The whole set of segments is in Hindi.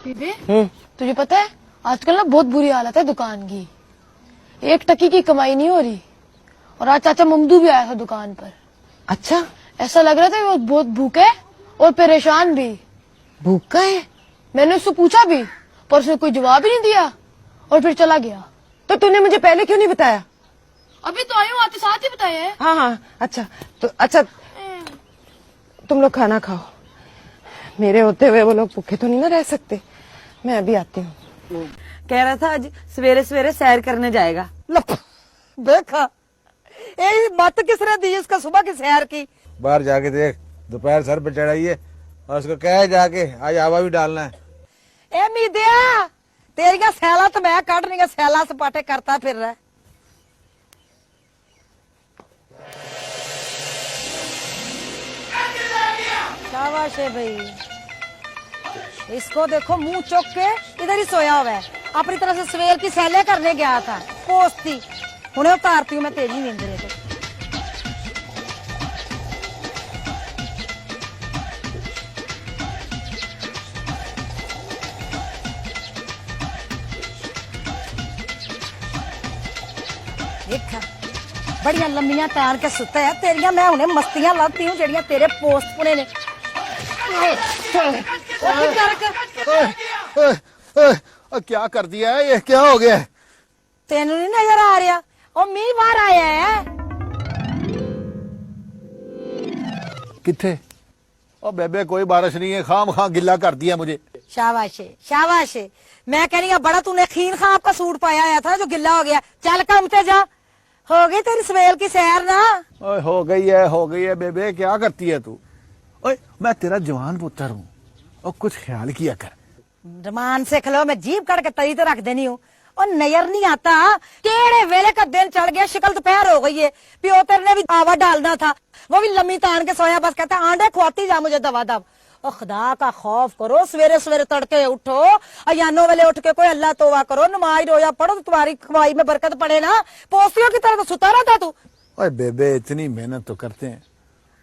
बीबी तुझे पता है आजकल ना बहुत बुरी हालत है दुकान की। 1 टकी की कमाई नहीं हो रही। और आज चाचा ममदू भी आया था दुकान पर। अच्छा, ऐसा लग रहा था वो बहुत भूखे और परेशान भी। भूखा है? मैंने उससे पूछा भी पर उसने कोई जवाब ही नहीं दिया और फिर चला गया। तो तूने मुझे पहले क्यों नहीं बताया? अभी तो आई हूँ, आते साथ ही बताया है। हाँ हाँ, अच्छा तुम लोग खाना खाओ। मेरे होते हुए वो लोग भूखे तो नहीं ना रह सकते। मैं अभी आती हूँ। कह रहा था आज सवेरे सवेरे सैर करने जाएगा। देखा यही बात किसने दी इसका सुबह की सैर की। बाहर जाके देख, दोपहर सर पे चढ़ाइए और उसको कह जाके आज हवा भी डालना है। ए मीदिया, तेरिया सैला तो मैं काट रही, सैला सपाटे करता फिर रहा। शाबाश है भाई, इसको देखो मुंह चौक के इधर ही सोया हुआ है। अपनी तरफ से सवेर की सैले करने गया था पोस्ती। उन्हें उतारती हूँ मैं तेजी नींदरे को। देखा बड़िया लंबिया तार के सुता है तेरिया। मैं उन्हें मस्तियां लाती हूँ जड़िया तेरे पोस्ट पुने ने। क्या कर दिया है ये? क्या हो गया है? तेनू नहीं नजर आ रहा? और मीह बाहर आया है। किथे? ओ बेबे कोई बारिश नहीं है, खाम खा गिल्ला कर दिया मुझे। शाबाश है, शाबाश है। मैं कह रही हूँ बड़ा तूने खीन खां आपका सूट पाया आया था जो गिल्ला हो गया। चल काम पे जा, हो गई तेरी सवेर की सैर ना। ओए हो गई है बेबे, क्या करती है तू? ओए मैं तेरा जवान पुत्र हूँ और कुछ ख्याल किया कर। रमान से खलो, मैं जीभ काट के तरी तो रख देनी हूँ। और नजर नहीं आता केड़े वेले का दिन चढ़ गया, शिकल दोपहर हो गई है। प्यो तेरे ने भी आवा डालना था, वो भी लम्मी तान के सोया। बस कहता आंडे खुआती जा मुझे दवा दब। और खुदा का खौफ करो, सवेरे सवेरे तड़के उठो, अयानो वेले उठ के कोई अल्लाह तौबा करो, नमाज रोजा पढ़ो तो तुम्हारी कमाई में बरकत पड़े ना। पोस्तियों की तरह तो सुता रहता तू। ओए बेबे इतनी मेहनत तो करते हैं,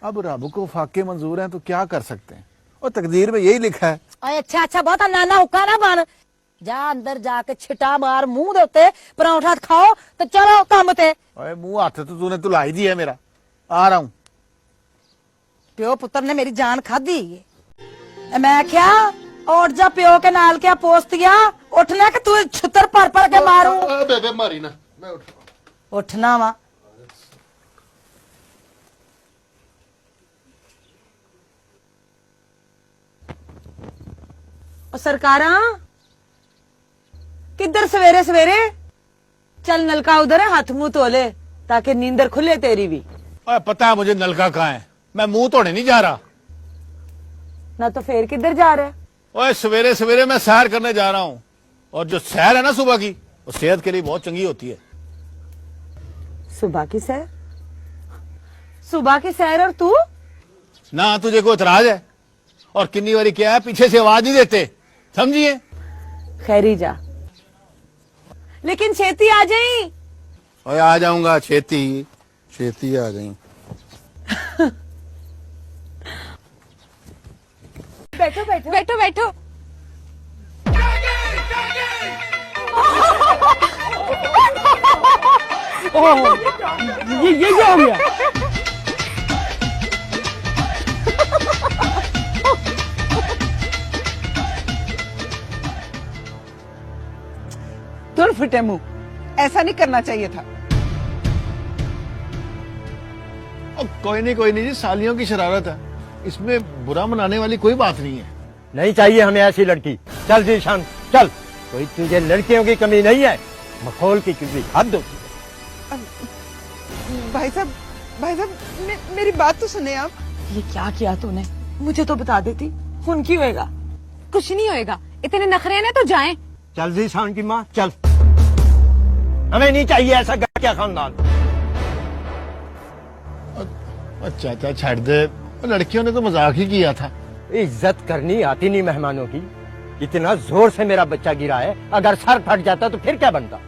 अब रब को फाके मंजूर हैं तो क्या कर सकते हैं। और तकदीर में यही लिखा है। अच्छा अच्छा, बहुत नाना हुक्का ना बन। जा अंदर जाके छिटा मार मुंह दे उत्ते, परांठा खाओ तो चलो काम ते। ओए मुंह हाथ तो तूने तुला ही दिया मेरा। आ रहा हूँ। प्यो पुत्र ने मेरी जान खादी। मैं क्या और जा प्यो के नाल क्या पोस्तिया उठना कि तू छुतर पर के मारू। बेबे मारी ना, मैं उठना वा। सरकारा किधर सवेरे सवेरे? चल नलका उधर है, हाथ मुंह धो ले ताकि नींदर खुले तेरी भी। ओए पता है मुझे नलका कहाँ है, मैं मुंह धोने नहीं जा रहा। ना तो फिर किधर जा रहे? ओए सवेरे सवेरे मैं सैर करने जा रहा हूँ। और जो सैर है ना सुबह की, वो सेहत के लिए बहुत चंगी होती है। सुबह की सैर? सुबह की सैर और तू? ना तुझे कोई इतराज है? और किन्नी बारी क्या है, पीछे से आवाज नहीं देते, समझिए। खैरी जा, लेकिन छेती आ जाई। ओए आ जाऊंगा, छेती छेती आ जाई। बैठो बैठो बैठो बैठो। ये क्या हो गया? तुर फिटे मुंह, ऐसा नहीं करना चाहिए था। कोई नहीं जी, सालियों की शरारत है, इसमें बुरा मनाने वाली कोई बात नहीं है। नहीं चाहिए हमें ऐसी लड़की। चल जीशान चल, कोई तुझे लड़कियों की कमी नहीं है। मखौल की किसी हद होती है। भाई साहब मेरी बात तो सुने आप। ये क्या किया तूने? मुझे तो बता देती। खून की होएगा? कुछ नहीं होएगा, इतने नखरे हैं तो जाएं। चल जीशान की माँ चल, हमें नहीं चाहिए ऐसा क्या खानदान। चाचा छाड़ दे, लड़कियों ने तो मजाक ही किया था। इज्जत करनी आती नहीं मेहमानों की। इतना जोर से मेरा बच्चा गिरा है, अगर सर फट जाता तो फिर क्या बनता।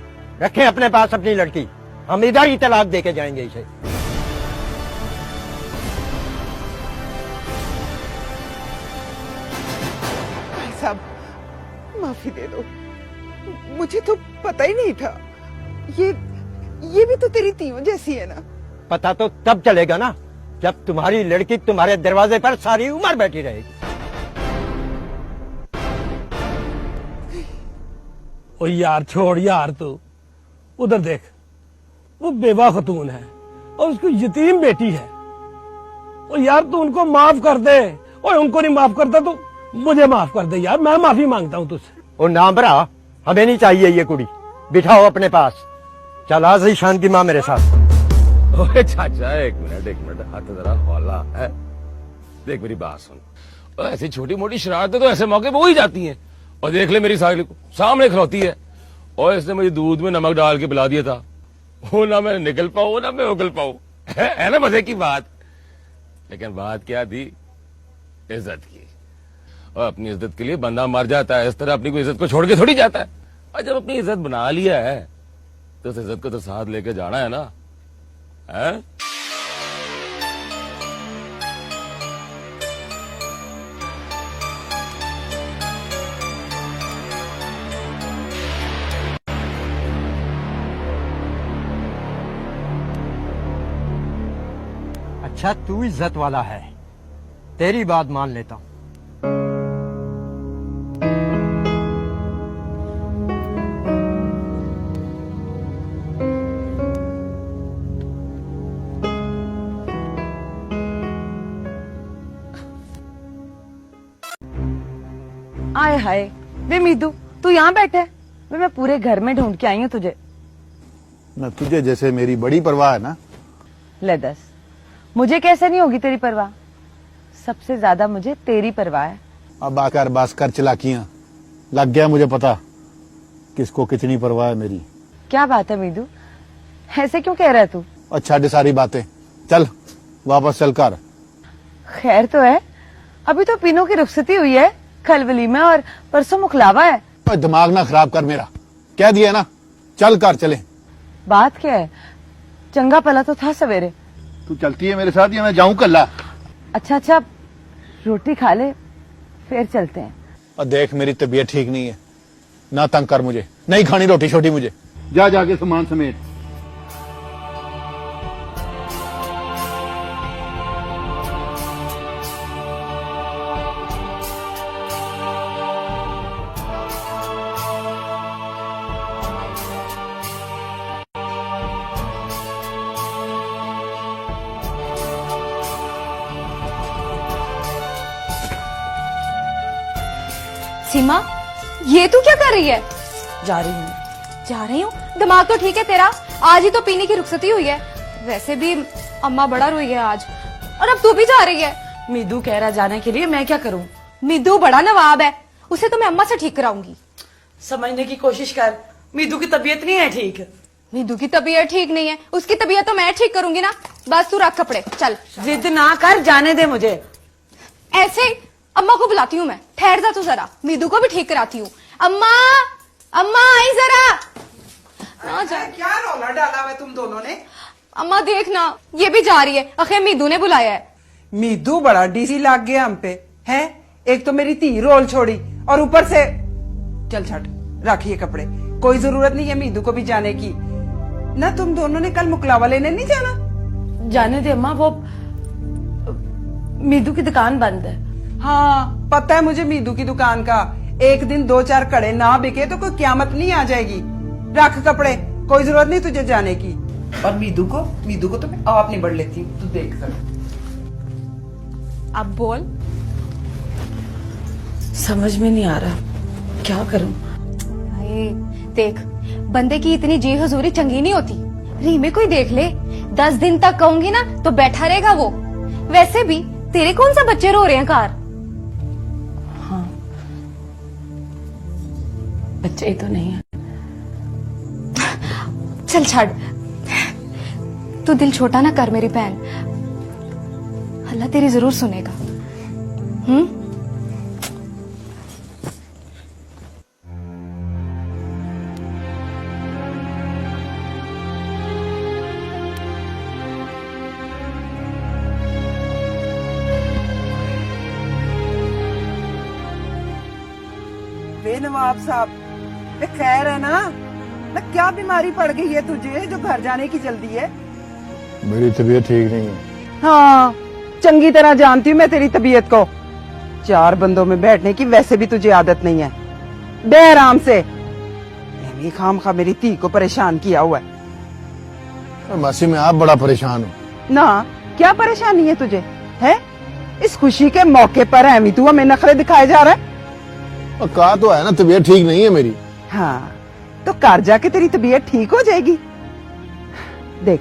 रखें अपने पास अपनी लड़की, हम इधर ही तलाक देके जाएंगे इसे। भाई साहब माफी दे दो, मुझे तो पता ही नहीं था। ये भी तो तेरी तीवों जैसी है ना। पता तो तब चलेगा ना जब तुम्हारी लड़की तुम्हारे दरवाजे पर सारी उम्र बैठी रहेगी। ओ यार छोड़ यार, तू उधर देख, वो बेवा खतून है और उसकी यतीम बेटी है। ओ यार तू उनको माफ कर दे, और उनको नहीं माफ करता तो मुझे माफ कर दे यार, मैं माफी मांगता हूँ तुझसे। और नाम भरा, हमें नहीं चाहिए ये कुड़ी, बिठाओ अपने पास। चल आ ज़ीशान की माँ मेरे साथ। ओए चाचा एक मिनट, हाथ जरा हौला है। देख मेरी बात सुन, और ऐसी छोटी मोटी शरारतें तो ऐसे मौके पे हो ही जाती हैं। और देख ले मेरी सागली को सामने खिलौती है, और इसने मुझे दूध में नमक डाल के पिला दिया था। वो ना मैं निकल पाऊं ना मैं उगल पाऊं, है ना मजे की बात। लेकिन बात क्या थी? इज्जत की। और अपनी इज्जत के लिए बंदा मर जाता है, इस तरह अपनी कोई इज्जत को छोड़ के थोड़ी जाता है। और जब अपनी इज्जत बना लिया है तो उस इज्जत को तो साथ लेके जाना है ना, है? अच्छा तू इज्जत वाला है, तेरी बात मान लेता हूं। आए हाय वे मीदू, तू यहाँ बैठे है? वे मैं पूरे घर में ढूंढ के आई हूँ तुझे। न तुझे जैसे मेरी बड़ी परवाह है ना। ले दस, मुझे कैसे नहीं होगी तेरी परवाह? सबसे ज्यादा मुझे तेरी परवाह है। अब आकर बास कर चलाकियां, लग गया मुझे पता किसको कितनी परवाह है मेरी। क्या बात है मीदू, ऐसे क्यों कह रहा है तू? अच्छा ढे सारी बातें, चल वापस चल कर। खैर तो है, अभी तो पीनों की रुखसती हुई है, कल वलीमा और परसों मुखलावा है। ओए, दिमाग ना खराब कर मेरा, कह दिया ना, चल कर चले। बात क्या है? चंगा पला तो था सवेरे। तू चलती है मेरे साथ या मैं जाऊं कल्ला? अच्छा रोटी खा ले फिर चलते हैं। और देख मेरी तबीयत ठीक नहीं है, ना तंग कर मुझे, नहीं खानी रोटी छोटी मुझे। जा जाके सामान समेट। सीमा, ये तू क्या कर रही है? जा रही हूँ। जा रही हूँ? दिमाग तो ठीक है तेरा, आज ही तो पीने की रुखसती हुई है। वैसे भी अम्मा बड़ा रोई है आज, और अब तू भी जा रही है। मीदू कह रहा जाने के लिए, मैं क्या करूँ? मीदू बड़ा नवाब है, उसे तो मैं अम्मा से ठीक कराऊंगी। समझने की कोशिश कर, मीदू की तबीयत नहीं है ठीक। मीदू की तबीयत ठीक नहीं है, उसकी तबीयत तो मैं ठीक करूंगी ना। बस तू रख कपड़े, चल। जिद ना कर, जाने दे मुझे। ऐसे अम्मा को बुलाती हूँ मैं, ठहर जा तू जरा, मीदू को भी ठीक कराती हूँ। अम्मा, अम्मा आई जरा। ना जा। क्या रौला डाला हुआ तुम दोनों ने? अम्मा देखना, ये भी जा रही है, आखिर मीदू ने बुलाया है। मीदू बड़ा डीसी लग गया हम पे, है? एक तो मेरी धी रोल छोड़ी और ऊपर से चल छट, रखिए कपड़े, कोई जरूरत नहीं है मीदू को भी जाने की ना। तुम दोनों ने कल मुकलावा लेने नहीं जाना? जाने दे अम्मा, वो मीदू की दुकान बंद है। हाँ पता है मुझे मीदू की दुकान का, एक दिन 2-4 कड़े ना बिके तो कोई क्यामत नहीं आ जाएगी। रख कपड़े, कोई जरूरत नहीं तुझे जाने की। और मीदू को तो मैं आप निबड़ लेती हूँ, तू देख कर। अब बोल। समझ में नहीं आ रहा क्या करूं। भाई देख, बंदे की इतनी जी हजूरी चंगी नहीं होती। री में कोई देख ले, 10 दिन तक कहूंगी ना तो बैठा रहेगा वो। वैसे भी तेरे कौन सा बच्चे रो रहे हैं कार? हाँ, बच्चे ही तो नहीं है। चल छाड़, तू दिल छोटा ना कर मेरी बहन, अल्लाह तेरी जरूर सुनेगा। वे नवाब साहब, ये खैर है ना? क्या बीमारी पड़ गई है तुझे जो घर जाने की जल्दी है? मेरी तबीयत ठीक नहीं है। हाँ, चंगी तरह जानती हूँ मैं तेरी तबीयत को। 4 बंदों में बैठने की वैसे भी तुझे आदत नहीं है। बे आराम से। ऐਵੇਂ खामखा मेरी धी को परेशान किया हुआ है। मासी मैं आप बड़ा परेशान हूँ। ना, क्या परेशानी है तुझे? है इस खुशी के मौके पर ऐਵੇਂ तू हमें नखरे दिखाए जा रहा है? और कहा तो है ना तबीयत ठीक नहीं है मेरी। हाँ, तो घर जाके तेरी तबीयत ठीक हो जाएगी। देख,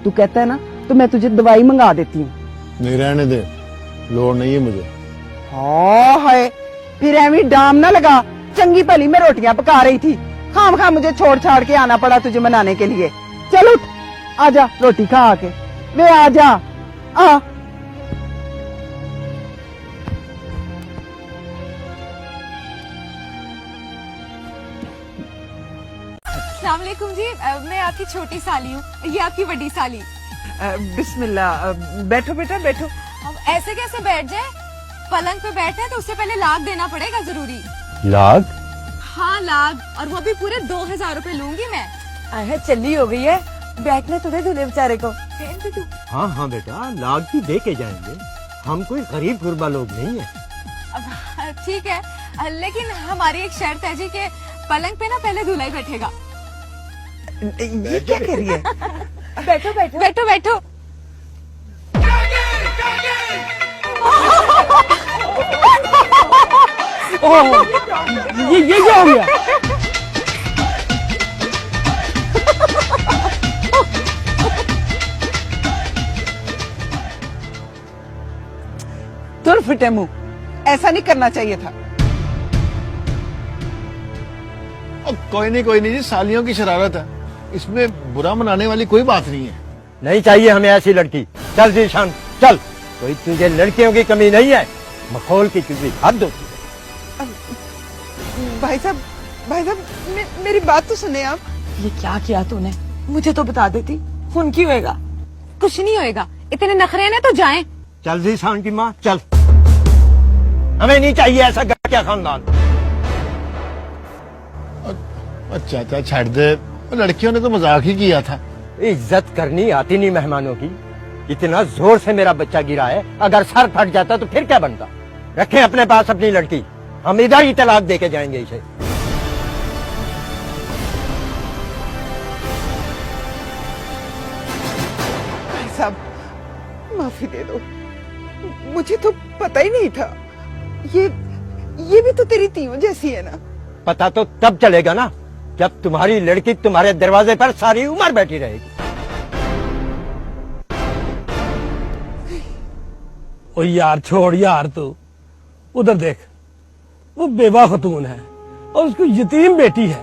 तू कहता है ना, तो मैं तुझे दवाई मंगा देती हूँ। नहीं रहने दे, लोड़ नहीं है मुझे। हाँ है, फिर ऐਵੇਂ डाम ना लगा। चंगी भली मैं रोटियां पका रही थी, खामखा मुझे छोड़ छाड़ के आना पड़ा तुझे मनाने के लिए। चल उठ, आजा रोटी खा आके। वे आजा, आ। अस्सलाम वालेकुम जी, मैं आपकी छोटी साली हूँ, ये आपकी बड़ी साली। बिस्मिल्लाह, बैठो बेटा बैठो। अब ऐसे कैसे बैठ जाए? पलंग पे बैठे हैं तो उससे पहले लाग देना पड़ेगा जरूरी। लाग? हाँ लाग, और वो भी पूरे 2000 रुपए लूंगी मैं। आहे चली हो गई है, बैठने तो दे दूल्हे बेचारे को। हाँ हाँ बेटा, लाग भी दे के जाएंगे। हम कोई गरीब गुरबा लोग नहीं है। अब ठीक है, लेकिन हमारी एक शर्त है जी कि पलंग पे ना पहले दूल्हा ही बैठेगा। ये क्या कह रही है? बैठो बैठो बैठो बैठो। ये क्या हो गया? तुर फिटे मुंह, ऐसा नहीं करना चाहिए था। कोई नहीं जी, सालियों की शरारत है, इसमें बुरा मनाने वाली कोई बात नहीं है। नहीं चाहिए हमें ऐसी लड़की। चल जीशान चल, कोई तुझे लड़कियों की कमी नहीं है। मखौल की तुझे हद होती है। भाई साहब मेरी बात तो सुने आप। ये क्या किया तूने? मुझे तो बता देती, खून की होएगा। कुछ नहीं होएगा, इतने नखरे हैं तो जाएं। चल जीशान की माँ चल, हमें नहीं चाहिए ऐसा घटिया खानदान। चाचा छाड़ दे, लड़कियों ने तो मजाक ही किया था। इज्जत करनी आती नहीं मेहमानों की। इतना जोर से मेरा बच्चा गिरा है, अगर सर फट जाता तो फिर क्या बनता? रखें अपने पास अपनी लड़की, हम इधर ही तलाक दे के जाएंगे इसे। भाई साहब माफी दे दो, मुझे तो पता ही नहीं था। ये भी तो तेरी तीयों जैसी है ना? पता तो तब चलेगा ना जब तुम्हारी लड़की तुम्हारे दरवाजे पर सारी उम्र बैठी रहेगी। ओ यार छोड़ यार, तू उधर देख, वो बेवा खतून है और उसकी यतीम बेटी है।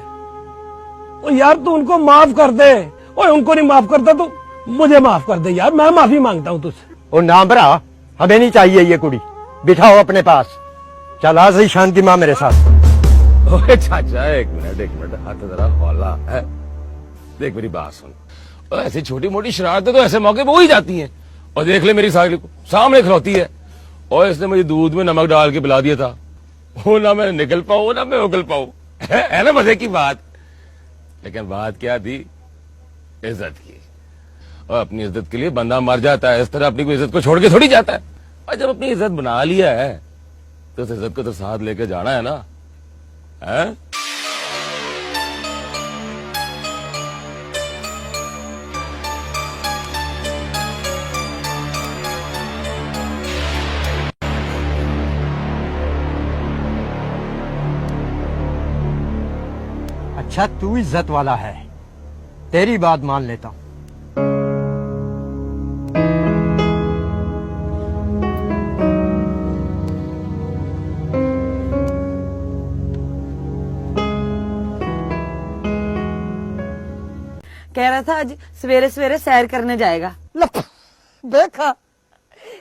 ओ यार तू उनको माफ कर दे। ओ उनको नहीं माफ करता तो मुझे माफ कर दे यार, मैं माफी मांगता हूँ तुझसे। ओ नाम भरा, हमें नहीं चाहिए ये कुड़ी, बिठाओ अपने पास। चल आ जी शान की माँ मेरे साथ। ओए चाचा एक मिनट, हाथ जरा हौला है। देख मेरी बात सुन, और ऐसी छोटी मोटी शरारतें तो ऐसे मौके पे हो ही जाती हैं। और देख ले मेरी साली को, सामने खिलौती है। और इसने मुझे दूध में नमक डाल के पिला दिया था। वो ना मैं निकल पाऊं ना मैं उगल पाऊं, है ना मजे की बात। लेकिन बात क्या थी? इज्जत की। और अपनी इज्जत के लिए बंदा मर जाता है, इस तरह अपनी कोई इज्जत को छोड़ के थोड़ी जाता है। और जब अपनी इज्जत बना लिया है तो उस इज्जत को तो साथ लेके जाना है ना, है? अच्छा तू इज्जत वाला है, तेरी बात मान लेता हूं। कह रहा था आज सवेरे सवेरे सैर करने जाएगा। देखा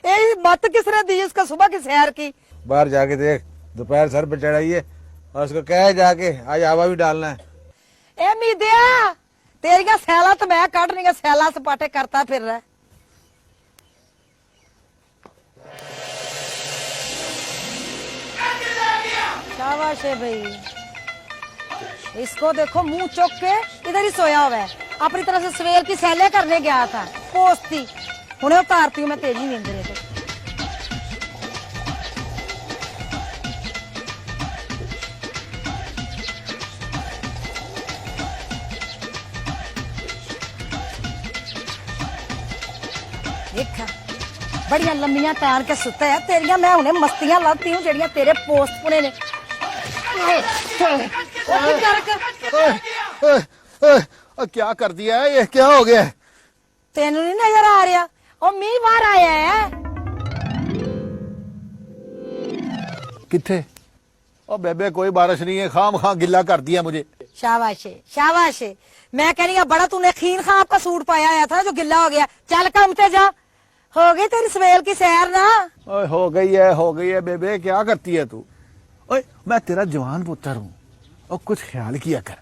ये बात किसने दी इसका सुबह की सैर की? बाहर जाके देख, दोपहर सर पे चढ़ाइए और उसको कह जाके आज हवा भी डालना है। ए मीदिया, तेरिया सैला तो मैं काट रही, सैला सपाटे करता फिर रहा है। शाबाश है भाई। इसको देखो मुंह चौक के इधर ही सोया हुआ है, अपनी तरफ से सवेर की सैले करने गया था पोस्ट थी, हुणे उतारती हूँ मैं तेजी नींद रे को। देखा बड़िया लंबियां तान के सुता है तेरिया, मैं उन्हें मस्तियां लगती हूँ जड़िया तेरे पोस्ट पुने ने। क्या कर दिया है ये, क्या हो गया है? तेन नहीं नजर आ रहा और मीह बाहर आया है किथे? ओ बेबे कोई बारिश नहीं है, खाम खा गिल्ला कर दिया मुझे। शाबाश है, शाबाश है। मैं कह रही हूँ बड़ा तूने खीन खां आपका सूट पाया आया था जो गिल्ला हो गया। चल काम पे जा, हो गई तेरी सवेर की सैर ना। ओए हो गई है बेबे, क्या करती है तू? ओए मैं तेरा जवान पुत्र हूँ और कुछ ख्याल किया कर।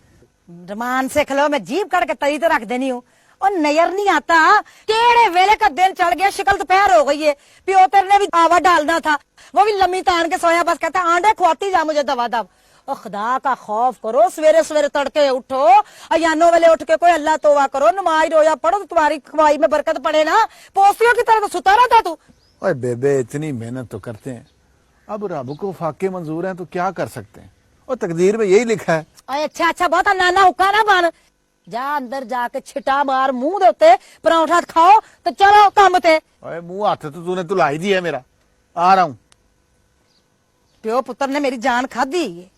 रमान से खलो मैं जीभ काट के तरी तो रख देनी हूँ और नजर नहीं आता केड़े वेले का दिन चढ़ गया, शिकल दोपहर हो गई है। प्यो तेरे ने भी आवा डालना था, वो भी लम्मी तान के सोया, बस कहता आंडे खुआती जा मुझे दवा दब। और खुदा का खौफ करो, सवेरे सवेरे तड़के उठो, अयानो वेले उठ के कोई अल्लाह तौबा करो, नमाज रोजा पढ़ो तो तुम्हारी कमाई में बरकत पड़े ना। पोस्तियों की तरह तो सुता रहता तू। ओए बेबे इतनी मेहनत तो करते हैं, अब रब को फाके मंजूर हैं तो क्या कर सकते हैं, और तकदीर में यही लिखा है। अच्छा अच्छा बहुत नाना हुक्का ना बन, जा अंदर जाके छिटा मार मुंह दे उत्ते, पराठा खाओ तो चलो काम ते। ओए मुंह हाथ तो तूने तुला ही दिया मेरा, आ रहा हूं। प्यो पुत्र ने मेरी जान खाधी है।